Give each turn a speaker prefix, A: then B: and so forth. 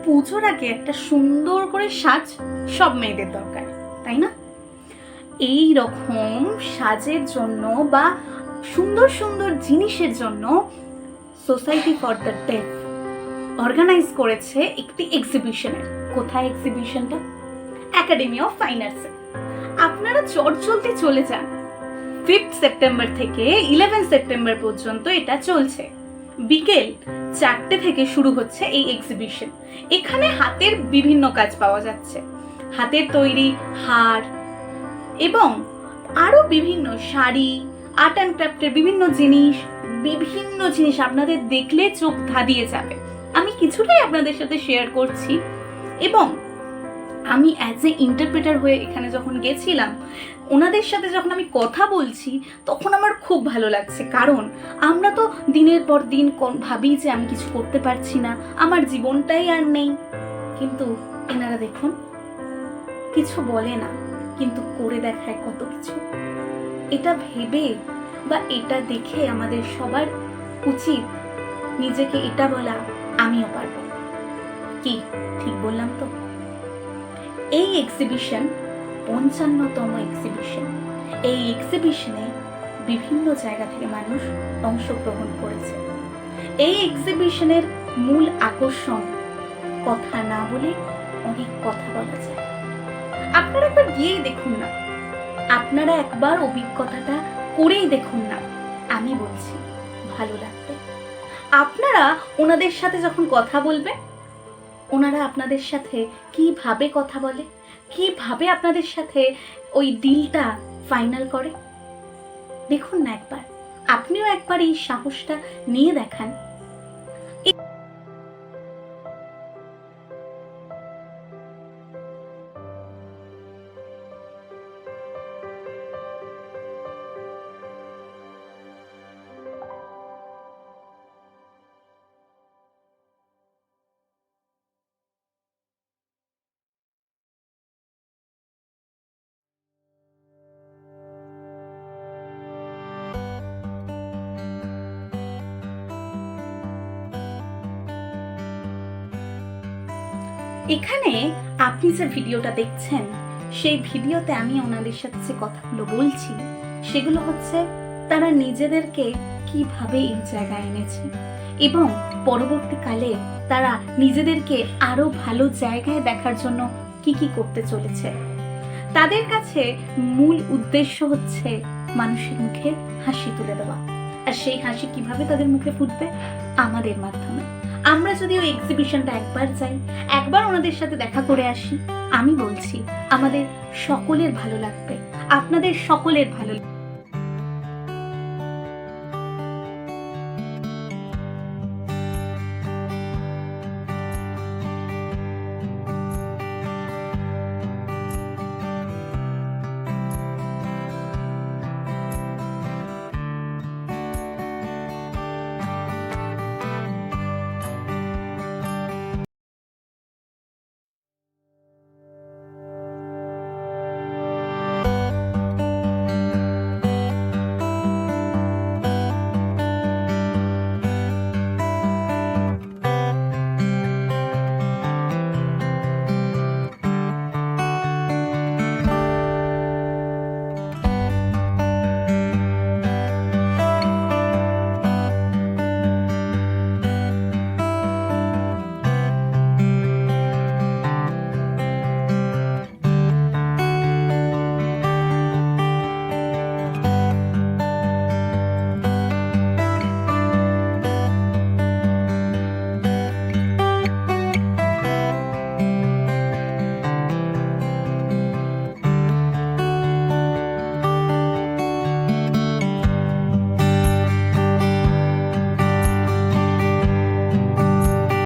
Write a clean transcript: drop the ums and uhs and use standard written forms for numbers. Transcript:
A: পুজোর আগে একটা সুন্দর করে সাজ সব মেয়েদের দরকার, তাই না? এই রকম সাজের জন্য বা সুন্দর সুন্দর জিনিসের জন্য society for the deaf organise করেছে একটি এক্সিবিশনের। কোথায় এক্সিবিশনটা? একাডেমি অফ ফাইন আর্টসে। আপনারা চটজলদি চলে যান। 5th সেপ্টেম্বর থেকে 11th সেপ্টেম্বর পর্যন্ত এটা চলছে। বিকেল 4টে থেকে শুরু হচ্ছে এই এক্সিবিশন। এখানে হাতের বিভিন্ন কাজ পাওয়া যাচ্ছে, হাতের তৈরি হার এবং আরো বিভিন্ন শাড়ি, আর্ট অ্যান্ড ক্রাফটের বিভিন্ন জিনিস আপনাদের দেখলে চোখ ধাঁধিয়ে যাবে। আমি কিছুটাই আপনাদের সাথে শেয়ার করছি এবং আমি অ্যাজ এ ইন্টারপ্রেটার হয়ে এখানে যখন গেছিলাম, ওনাদের সাথে যখন আমি কথা বলছি তখন আমার খুব ভালো লাগছে। কারণ আমরা তো দিনের পর দিন ভাবি যে আমি কিছু করতে পারছি না, আমার জীবনটাই আর নেই, কিন্তু এনারা দেখুন কিছু বলে না, কিন্তু করে দেখায় কত কিছু। এটা ভেবে বা এটা দেখে আমাদের সবার উচিত নিজেকে এটা বলা, আমিও পারবো। কি ঠিক বললাম তো? এই এক্সিবিশন 55তম এক্সিবিশন। এই এক্সিবিশনে বিভিন্ন জায়গা থেকে মানুষ অংশগ্রহণ করেছে। এই এক্সিবিশনের মূল আকর্ষণ, কথা না বলে অনেক কথা বলা যায়। আপনারা একবার গিয়েই দেখুন না, আপনারা একবার অভিজ্ঞতাটা করেই দেখুন না, আমি বলছি ভালো লাগবে। আপনারা ওনাদের সাথে যখন কথা বলবেন, ওনারা আপনাদের সাথে কিভাবে কথা বলে, কিভাবে আপনাদের সাথে ওই ডিলটা ফাইনাল করে, দেখুন না একবার। আপনিও একবার এই সাহসটা নিয়ে দেখান। এখানে আপনি যে ভিডিওটা দেখছেন, সেই ভিডিওতে আমি ওনাদের সাথে যে কথাগুলো বলছি সেগুলো হচ্ছে তারা নিজেদেরকে কিভাবে এই জায়গায় এনেছে এবং পরবর্তীকালে তারা নিজেদেরকে আরো ভালো জায়গায় দেখার জন্য কি কি করতে চলেছে। তাদের কাছে মূল উদ্দেশ্য হচ্ছে মানুষের মুখে হাসি তুলে দেওয়া। আর সেই হাসি কিভাবে তাদের মুখে ফুটবে? আমাদের মাধ্যমে। আমরা যদি ওই এক্সিবিশনটা একবার যাই, একবার ওনাদের সাথে দেখা করে আসি, আমি বলছি আমাদের সকলের ভালো লাগবে, আপনাদের সকলের ভালো লাগবে।